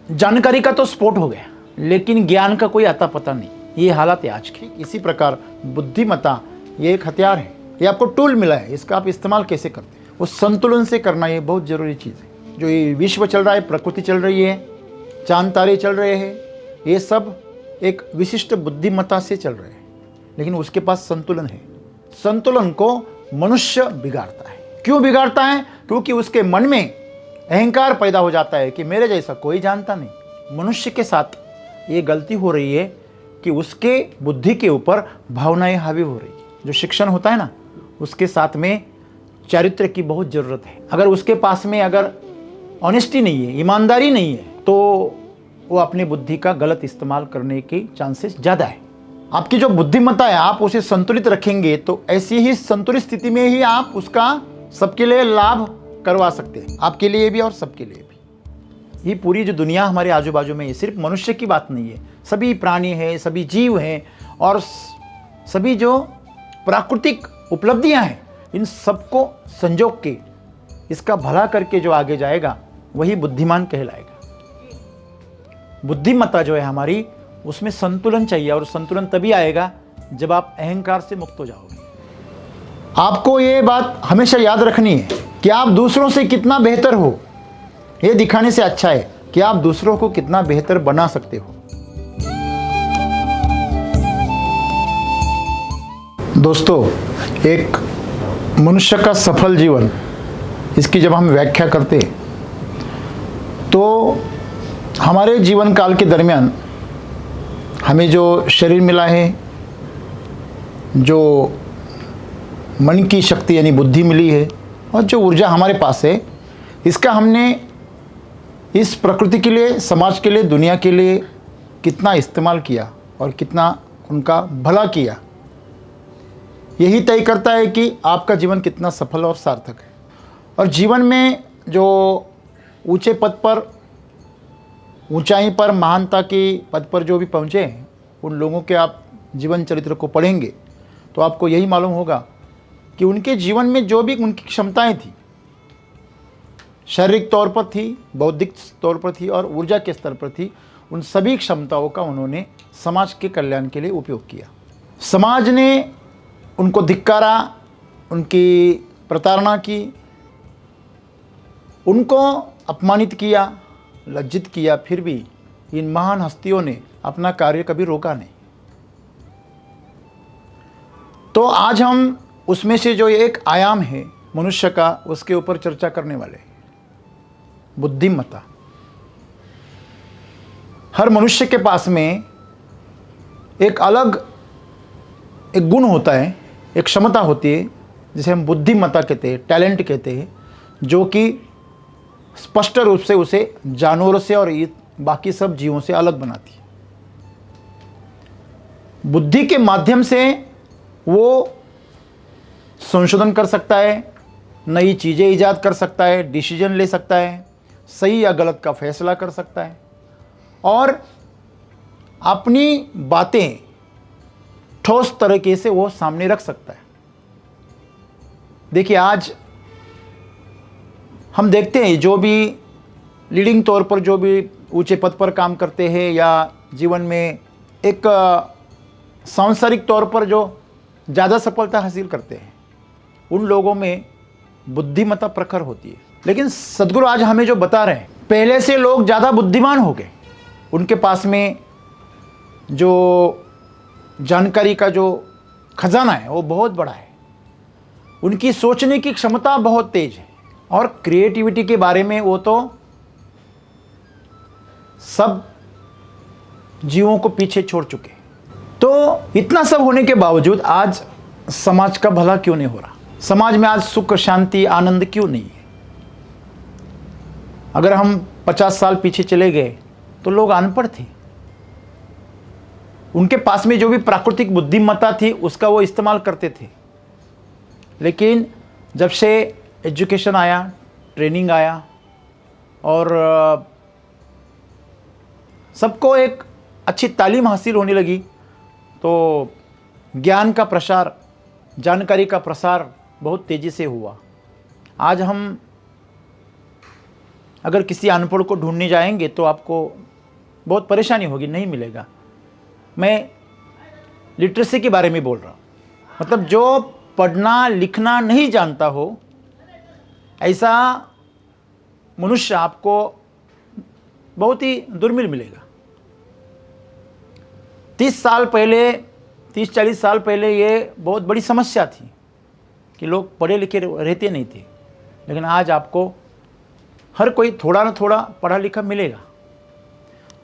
जानकारी का तो स्फोट हो गया, लेकिन ज्ञान का कोई आता पता नहीं। ये हालत है आज की। इसी प्रकार बुद्धिमत्ता ये एक हथियार है, ये आपको टूल मिला है, इसका आप इस्तेमाल कैसे करते हैं वो संतुलन से करना, ये बहुत ज़रूरी चीज़ है। जो ये विश्व चल रहा है, प्रकृति चल रही है, चांद तारे चल रहे हैं, ये सब एक विशिष्ट बुद्धिमत्ता से चल रहे हैं, लेकिन उसके पास संतुलन है। संतुलन को मनुष्य बिगाड़ता है। क्यों बिगाड़ता है? क्योंकि उसके मन में अहंकार पैदा हो जाता है कि मेरे जैसा कोई जानता नहीं। मनुष्य के साथ ये गलती हो रही है कि उसके बुद्धि के ऊपर भावनाएं हावी हो रही है। जो शिक्षण होता है ना, उसके साथ में चरित्र की बहुत ज़रूरत है। अगर उसके पास में अगर ऑनेस्टी नहीं है, ईमानदारी नहीं है, तो वो अपनी बुद्धि का गलत इस्तेमाल करने के चांसेस ज़्यादा है। आपकी जो बुद्धिमत्ता है, आप उसे संतुलित रखेंगे तो ऐसी ही संतुलित स्थिति में ही आप उसका सबके लिए लाभ करवा सकते हैं, आपके लिए भी और सबके लिए भी। ये पूरी जो दुनिया हमारे आजू बाजू में है, सिर्फ मनुष्य की बात नहीं है, सभी प्राणी हैं, सभी जीव हैं, और सभी जो प्राकृतिक उपलब्धियां हैं, इन सबको संजोग के इसका भला करके जो आगे जाएगा वही बुद्धिमान कहलाएगा। बुद्धिमत्ता जो है हमारी, उसमें संतुलन चाहिए, और संतुलन तभी आएगा जब आप अहंकार से मुक्त हो जाओगे। आपको ये बात हमेशा याद रखनी है कि आप दूसरों से कितना बेहतर हो, ये दिखाने से अच्छा है कि आप दूसरों को कितना बेहतर बना सकते हो। दोस्तों, एक मनुष्य का सफल जीवन, इसकी जब हम व्याख्या करते हैं तो हमारे जीवन काल के दरमियान हमें जो शरीर मिला है, जो मन की शक्ति यानी बुद्धि मिली है, और जो ऊर्जा हमारे पास है, इसका हमने इस प्रकृति के लिए, समाज के लिए, दुनिया के लिए कितना इस्तेमाल किया और कितना उनका भला किया, यही तय करता है कि आपका जीवन कितना सफल और सार्थक है। और जीवन में जो ऊंचे पद पर, ऊंचाई पर, महानता के पद पर जो भी पहुँचे हैं, उन लोगों के आप जीवन चरित्र को पढ़ेंगे तो आपको यही मालूम होगा कि उनके जीवन में जो भी उनकी क्षमताएं थी, शारीरिक तौर पर थी, बौद्धिक तौर पर थी और ऊर्जा के स्तर पर थी, उन सभी क्षमताओं का उन्होंने समाज के कल्याण के लिए उपयोग किया। समाज ने उनको धिक्कारा, उनकी प्रताड़ना की, उनको अपमानित किया, लज्जित किया, फिर भी इन महान हस्तियों ने अपना कार्य कभी रोका नहीं। तो आज हम उसमें से जो एक आयाम है मनुष्य का, उसके ऊपर चर्चा करने वाले हैं, बुद्धिमत्ता। हर मनुष्य के पास में एक अलग एक गुण होता है, एक क्षमता होती है, जिसे हम बुद्धिमत्ता कहते हैं, टैलेंट कहते हैं, जो कि स्पष्ट रूप से उसे जानवरों से और बाकी सब जीवों से अलग बनाती है। बुद्धि के माध्यम से वो संशोधन कर सकता है, नई चीज़ें ईजाद कर सकता है, डिसीजन ले सकता है, सही या गलत का फैसला कर सकता है, और अपनी बातें ठोस तरीके से वो सामने रख सकता है। देखिए, आज हम देखते हैं जो भी लीडिंग तौर पर, जो भी ऊंचे पद पर काम करते हैं या जीवन में एक सांसारिक तौर पर जो ज़्यादा सफलता हासिल करते हैं, उन लोगों में बुद्धिमत्ता प्रखर होती है। लेकिन सद्गुरु आज हमें जो बता रहे हैं, पहले से लोग ज़्यादा बुद्धिमान हो गए, उनके पास में जो जानकारी का जो खजाना है वो बहुत बड़ा है, उनकी सोचने की क्षमता बहुत तेज है, और क्रिएटिविटी के बारे में वो तो सब जीवों को पीछे छोड़ चुके। तो इतना सब होने के बावजूद आज समाज का भला क्यों नहीं हो रहा? समाज में आज सुख, शांति, आनंद क्यों नहीं है? अगर हम 50 साल पीछे चले गए तो लोग अनपढ़ थे, उनके पास में जो भी प्राकृतिक बुद्धिमत्ता थी उसका वो इस्तेमाल करते थे। लेकिन जब से एजुकेशन आया, ट्रेनिंग आया, और सबको एक अच्छी तालीम हासिल होने लगी, तो ज्ञान का प्रसार, जानकारी का प्रसार बहुत तेज़ी से हुआ। आज हम अगर किसी अनपढ़ को ढूंढने जाएंगे तो आपको बहुत परेशानी होगी, नहीं मिलेगा। मैं लिटरेसी के बारे में बोल रहा हूँ, मतलब जो पढ़ना लिखना नहीं जानता हो ऐसा मनुष्य आपको बहुत ही दुर्मिल मिलेगा। 30-40 साल पहले ये बहुत बड़ी समस्या थी कि लोग पढ़े लिखे रहते नहीं थे, लेकिन आज आपको हर कोई थोड़ा ना थोड़ा पढ़ा लिखा मिलेगा।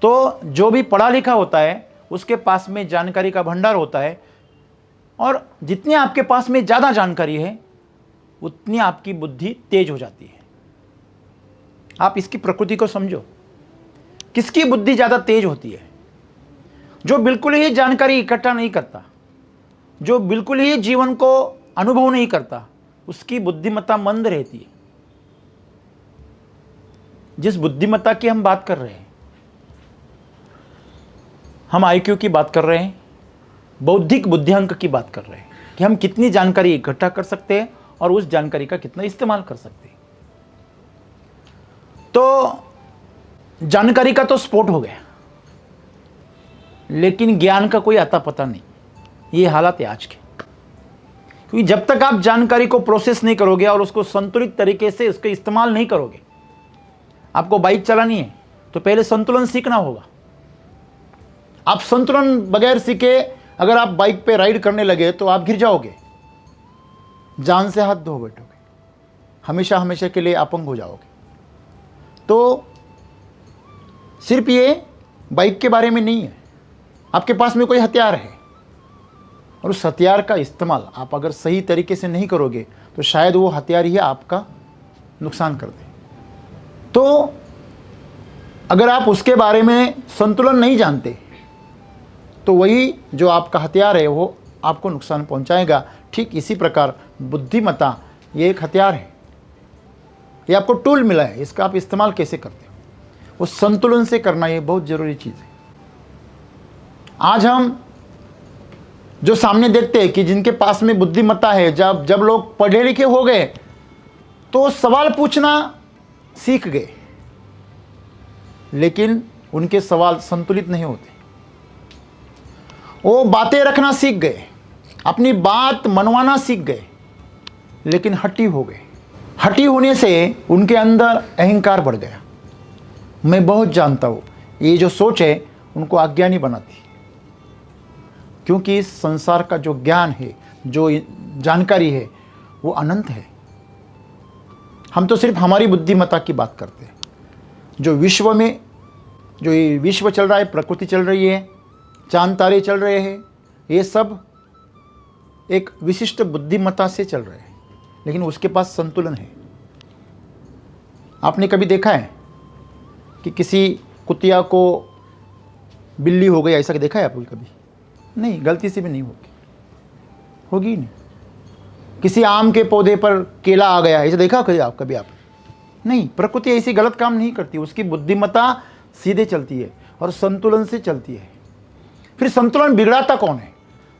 तो जो भी पढ़ा लिखा होता है उसके पास में जानकारी का भंडार होता है, और जितनी आपके पास में ज़्यादा जानकारी है उतनी आपकी बुद्धि तेज हो जाती है। आप इसकी प्रकृति को समझो, किसकी बुद्धि ज़्यादा तेज होती है? जो बिल्कुल ही जानकारी इकट्ठा नहीं करता, जो बिल्कुल ही जीवन को अनुभव नहीं करता, उसकी बुद्धिमत्ता मंद रहती है। जिस बुद्धिमत्ता की हम बात कर रहे हैं, हम आईक्यू की बात कर रहे हैं, बौद्धिक बुद्धियांक की बात कर रहे हैं कि हम कितनी जानकारी इकट्ठा कर सकते हैं और उस जानकारी का कितना इस्तेमाल कर सकते हैं। तो जानकारी का तो स्फोट हो गया, लेकिन ज्ञान का कोई आता पता नहीं। ये हालत है आज के, क्योंकि जब तक आप जानकारी को प्रोसेस नहीं करोगे और उसको संतुलित तरीके से उसका इस्तेमाल नहीं करोगे। आपको बाइक चलानी है तो पहले संतुलन सीखना होगा। आप संतुलन बगैर सीखे अगर आप बाइक पे राइड करने लगे तो आप गिर जाओगे, जान से हाथ धो बैठोगे, हमेशा हमेशा के लिए अपंग हो जाओगे। तो सिर्फ ये बाइक के बारे में नहीं है, आपके पास में कोई हथियार है और उस हथियार का इस्तेमाल आप अगर सही तरीके से नहीं करोगे तो शायद वो हथियार ही आपका नुकसान कर दे। तो अगर आप उसके बारे में संतुलन नहीं जानते तो वही जो आपका हथियार है वो आपको नुकसान पहुंचाएगा। ठीक इसी प्रकार बुद्धिमत्ता ये एक हथियार है, ये आपको टूल मिला है, इसका आप इस्तेमाल कैसे करते हो वो संतुलन से करना ये बहुत ज़रूरी चीज़ है। आज हम जो सामने देखते हैं कि जिनके पास में बुद्धिमत्ता है, जब लोग पढ़े लिखे हो गए तो सवाल पूछना सीख गए, लेकिन उनके सवाल संतुलित नहीं होते। वो बातें रखना सीख गए, अपनी बात मनवाना सीख गए, लेकिन हठी हो गए। हठी होने से उनके अंदर अहंकार बढ़ गया। मैं बहुत जानता हूँ, ये जो सोच है उनको अज्ञानी बनाती, क्योंकि इस संसार का जो ज्ञान है, जो जानकारी है वो अनंत है। हम तो सिर्फ हमारी बुद्धिमत्ता की बात करते हैं। जो विश्व में जो ये विश्व चल रहा है, प्रकृति चल रही है, चांद तारे चल रहे हैं, ये सब एक विशिष्ट बुद्धिमत्ता से चल रहे हैं, लेकिन उसके पास संतुलन है। आपने कभी देखा है कि किसी कुतिया को बिल्ली हो गई, ऐसा देखा है आपको कभी? नहीं, गलती से भी नहीं होगी नहीं। किसी आम के पौधे पर केला आ गया, ऐसा देखा कभी आप? नहीं, प्रकृति ऐसी गलत काम नहीं करती। उसकी बुद्धिमत्ता सीधे चलती है और संतुलन से चलती है। फिर संतुलन बिगड़ाता कौन है?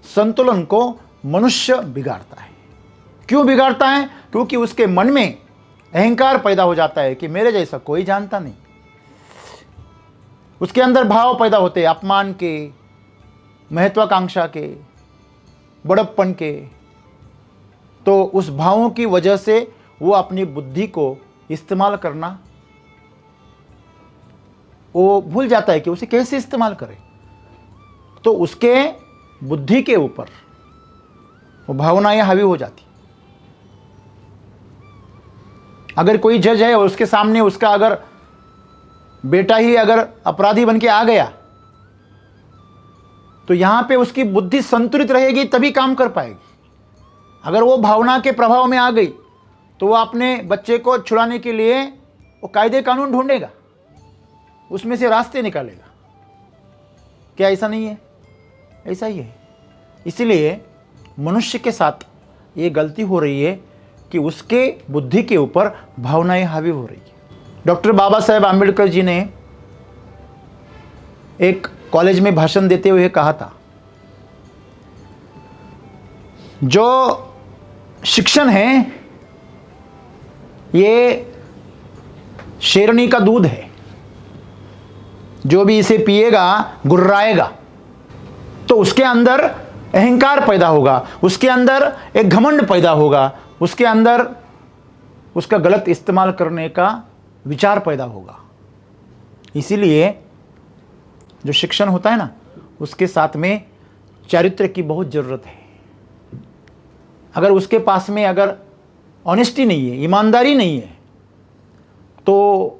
संतुलन को मनुष्य बिगाड़ता है। क्यों बिगाड़ता है? क्योंकि उसके मन में अहंकार पैदा हो जाता है कि मेरे जैसा कोई जानता नहीं। उसके अंदर भाव पैदा होते हैं अपमान के, महत्वाकांक्षा के, बड़प्पन के। तो उस भावों की वजह से वो अपनी बुद्धि को इस्तेमाल करना वो भूल जाता है कि उसे कैसे इस्तेमाल करे। तो उसके बुद्धि के ऊपर वो भावनाएं हावी हो जाती। अगर कोई जज है और उसके सामने उसका अगर बेटा ही अगर अपराधी बन के आ गया तो यहां पे उसकी बुद्धि संतुलित रहेगी तभी काम कर पाएगी। अगर वो भावना के प्रभाव में आ गई तो वो अपने बच्चे को छुड़ाने के लिए वो कायदे कानून ढूंढेगा, उसमें से रास्ते निकालेगा। क्या ऐसा नहीं है? ऐसा ही है। इसलिए मनुष्य के साथ ये गलती हो रही है कि उसके बुद्धि के ऊपर भावनाएं हावी हो रही है। डॉक्टर बाबा साहेब आम्बेडकर जी ने एक कॉलेज में भाषण देते हुए कहा था, जो शिक्षण है ये शेरनी का दूध है, जो भी इसे पिएगा गुर्राएगा। तो उसके अंदर अहंकार पैदा होगा, उसके अंदर एक घमंड पैदा होगा, उसके अंदर उसका गलत इस्तेमाल करने का विचार पैदा होगा। इसीलिए जो शिक्षण होता है ना, उसके साथ में चरित्र की बहुत ज़रूरत है। अगर उसके पास में अगर ऑनेस्टी नहीं है, ईमानदारी नहीं है, तो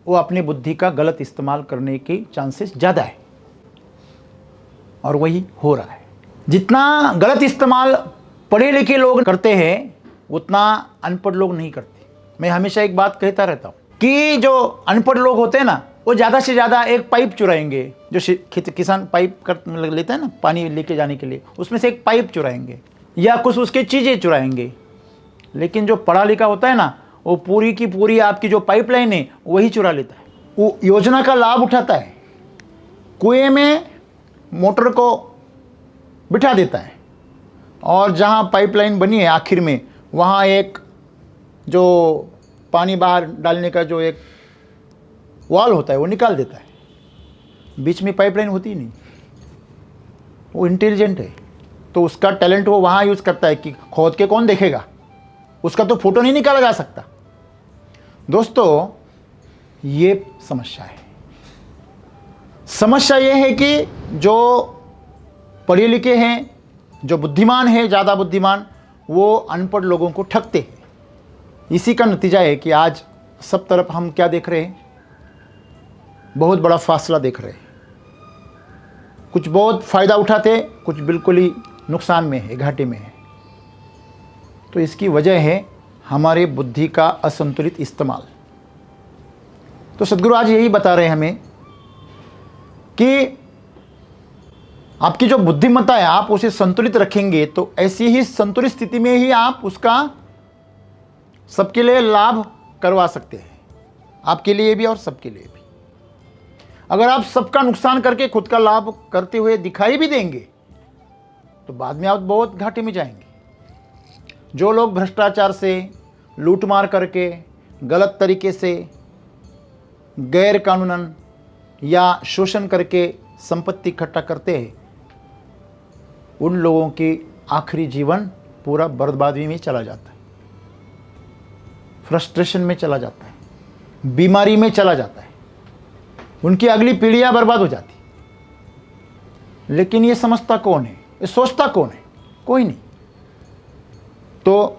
वो अपनी बुद्धि का गलत इस्तेमाल करने के चांसेस ज़्यादा है, और वही हो रहा है। जितना गलत इस्तेमाल पढ़े लिखे लोग करते हैं, उतना अनपढ़ लोग नहीं करते। मैं हमेशा एक बात कहता रहता हूँ कि जो अनपढ़ लोग होते हैं ना, वो ज़्यादा से ज़्यादा एक पाइप चुराएंगे, जो किसान पाइप कर लेते हैं ना पानी लेके जाने के लिए, उसमें से एक पाइप चुराएंगे या कुछ उसके चीज़ें चुराएंगे। लेकिन जो पढ़ा लिखा होता है ना, वो पूरी की पूरी आपकी जो पाइपलाइन है वही चुरा लेता है। वो योजना का लाभ उठाता है, कुएं में मोटर को बिठा देता है, और जहाँ पाइपलाइन बनी है आखिर में, वहाँ एक जो पानी बाहर डालने का जो एक वाल होता है वो निकाल देता है। बीच में पाइपलाइन होती ही नहीं। वो इंटेलिजेंट है, तो उसका टैलेंट वो वहाँ यूज़ करता है कि खोद के कौन देखेगा, उसका तो फोटो नहीं निकाला जा सकता। दोस्तों, ये समस्या है। समस्या ये है कि जो पढ़े लिखे हैं, जो बुद्धिमान है, ज़्यादा बुद्धिमान, वो अनपढ़ लोगों को ठगते हैं। इसी का नतीजा है कि आज सब तरफ हम क्या देख रहे हैं, बहुत बड़ा फासला देख रहे हैं। कुछ बहुत फ़ायदा उठाते, कुछ बिल्कुल ही नुकसान में है, घाटे में है। तो इसकी वजह है हमारे बुद्धि का असंतुलित इस्तेमाल। तो सद्गुरु आज यही बता रहे हैं हमें कि आपकी जो बुद्धिमत्ता है, आप उसे संतुलित रखेंगे तो ऐसी ही संतुलित स्थिति में ही आप उसका सबके लिए लाभ करवा सकते हैं, आपके लिए भी और सबके लिए भी। अगर आप सबका नुकसान करके खुद का लाभ करते हुए दिखाई भी देंगे, तो बाद में आप बहुत घाटे में जाएंगे। जो लोग भ्रष्टाचार से, लूटमार करके, गलत तरीके से, गैर कानूनन या शोषण करके संपत्ति इकट्ठा करते हैं, उन लोगों की आखिरी जीवन पूरा बर्बादी में चला जाता है, फ्रस्ट्रेशन में चला जाता है, बीमारी में चला जाता है, उनकी अगली पीढ़ियां बर्बाद हो जाती। लेकिन ये समझता कौन है, ये सोचता कौन है? कोई नहीं। तो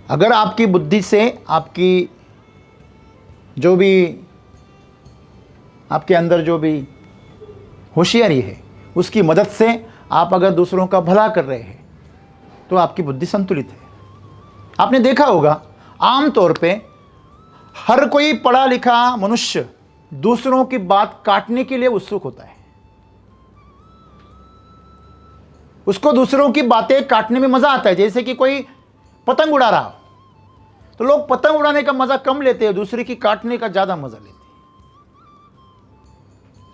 अगर आपकी बुद्धि से, आपकी जो भी आपके अंदर जो भी होशियारी है, उसकी मदद से आप अगर दूसरों का भला कर रहे हैं, तो आपकी बुद्धि संतुलित है। आपने देखा होगा, आमतौर पे हर कोई पढ़ा लिखा मनुष्य दूसरों की बात काटने के लिए उत्सुक होता है। उसको दूसरों की बातें काटने में मजा आता है। जैसे कि कोई पतंग उड़ा रहा हो, तो लोग पतंग उड़ाने का मजा कम लेते हैं, दूसरे की काटने का ज्यादा मजा लेते हैं।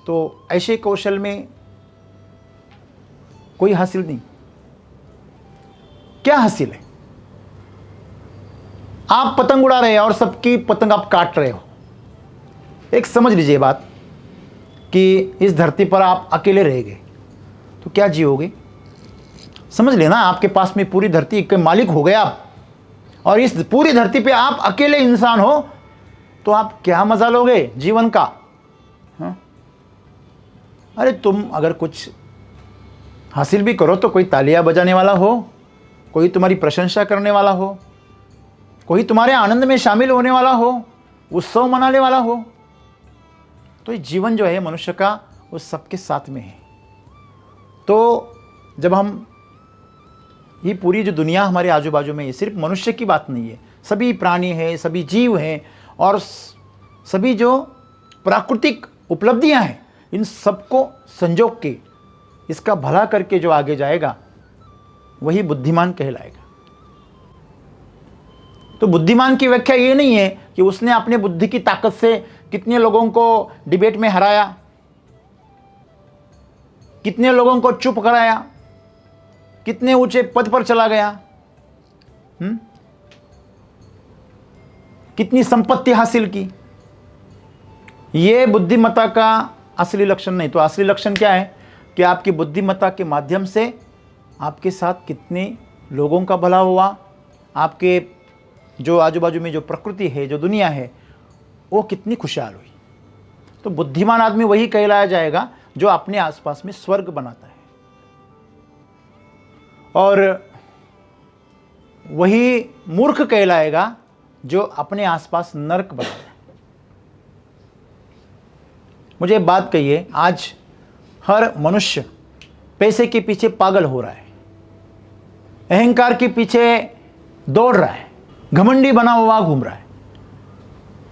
तो ऐसे कौशल में कोई हासिल नहीं। क्या हासिल है? आप पतंग उड़ा रहे हैं और सबकी पतंग आप काट रहे हो। एक समझ लीजिए बात कि इस धरती पर आप अकेले रह गए तो क्या जियोगे? समझ लेना, आपके पास में पूरी धरती के मालिक हो गए आप, और इस पूरी धरती पे आप अकेले इंसान हो, तो आप क्या मजा लोगे जीवन का? हाँ? अरे तुम अगर कुछ हासिल भी करो तो कोई तालियां बजाने वाला हो, कोई तुम्हारी प्रशंसा करने वाला हो, कोई तुम्हारे आनंद में शामिल होने वाला हो, उत्सव मनाने वाला हो। तो ये जीवन जो है मनुष्य का, वो सबके साथ में है। तो जब हम, ये पूरी जो दुनिया हमारे आजू बाजू में है, सिर्फ मनुष्य की बात नहीं है, सभी प्राणी हैं, सभी जीव हैं, और सभी जो प्राकृतिक उपलब्धियां हैं, इन सबको संजोग के, इसका भला करके जो आगे जाएगा, वही बुद्धिमान कहलाएगा। तो बुद्धिमान की व्याख्या ये नहीं है कि उसने अपने बुद्धि की ताकत से कितने लोगों को डिबेट में हराया, कितने लोगों को चुप कराया, कितने ऊंचे पद पर चला गया, कितनी संपत्ति हासिल की। ये बुद्धिमत्ता का असली लक्षण नहीं। तो असली लक्षण क्या है कि आपकी बुद्धिमत्ता के माध्यम से आपके साथ कितने लोगों का भला हुआ, आपके जो आजू बाजू में जो प्रकृति है, जो दुनिया है, वो कितनी खुशहाल हुई। तो बुद्धिमान आदमी वही कहलाया जाएगा जो अपने आसपास में स्वर्ग बनाता है, और वही मूर्ख कहलाएगा जो अपने आसपास नरक बनाता है। मुझे एक बात कहिए, आज हर मनुष्य पैसे के पीछे पागल हो रहा है, अहंकार के पीछे दौड़ रहा है, घमंडी बना हुआ घूम रहा है,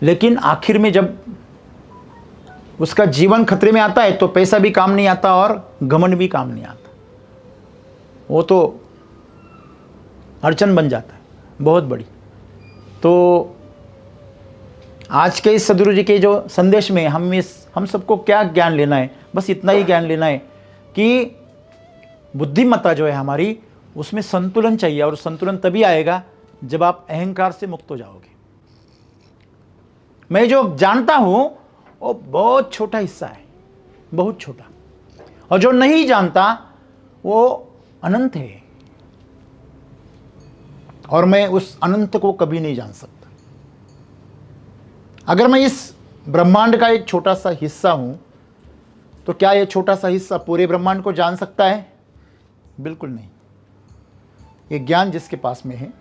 लेकिन आखिर में जब उसका जीवन खतरे में आता है तो पैसा भी काम नहीं आता और घमंड भी काम नहीं आता, वो तो अड़चन बन जाता है बहुत बड़ी। तो आज के इस सदगुरु जी के जो संदेश में हम सबको क्या ज्ञान लेना है, बस इतना ही ज्ञान लेना है कि बुद्धिमत्ता जो है हमारी, उसमें संतुलन चाहिए, और संतुलन तभी आएगा जब आप अहंकार से मुक्त हो जाओगे। मैं जो जानता हूं वो बहुत छोटा हिस्सा है, बहुत छोटा, और जो नहीं जानता वो अनंत है, और मैं उस अनंत को कभी नहीं जान सकता। अगर मैं इस ब्रह्मांड का एक छोटा सा हिस्सा हूं, तो क्या ये छोटा सा हिस्सा पूरे ब्रह्मांड को जान सकता है? बिल्कुल नहीं। ये ज्ञान जिसके पास में है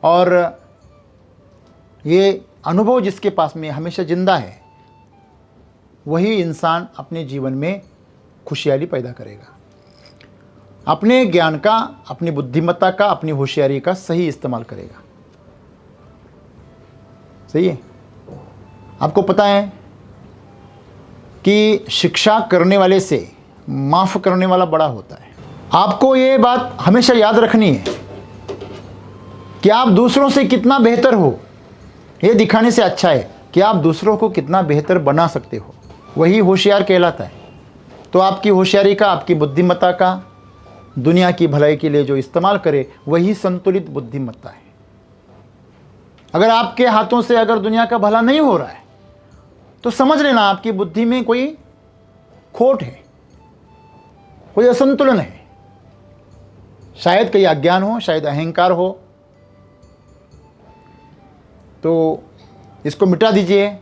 और ये अनुभव जिसके पास में हमेशा जिंदा है, वही इंसान अपने जीवन में खुशहाली पैदा करेगा। अपने ज्ञान का, अपनी बुद्धिमत्ता का, अपनी होशियारी का सही इस्तेमाल करेगा। सही है। आपको पता है कि शिक्षा करने वाले से माफ करने वाला बड़ा होता है। आपको ये बात हमेशा याद रखनी है कि आप दूसरों से कितना बेहतर हो, ये दिखाने से अच्छा है कि आप दूसरों को कितना बेहतर बना सकते हो, वही होशियार कहलाता है। तो आपकी होशियारी का, आपकी बुद्धिमत्ता का दुनिया की भलाई के लिए जो इस्तेमाल करे, वही संतुलित बुद्धिमत्ता है। अगर आपके हाथों से अगर दुनिया का भला नहीं हो रहा है, तो समझ लेना आपकी बुद्धि में कोई खोट है, कोई असंतुलन है। शायद कहीं अज्ञान हो, शायद अहंकार हो। तो इसको मिटा दीजिए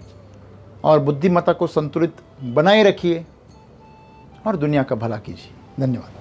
और बुद्धिमत्ता को संतुलित बनाए रखिए और दुनिया का भला कीजिए। धन्यवाद।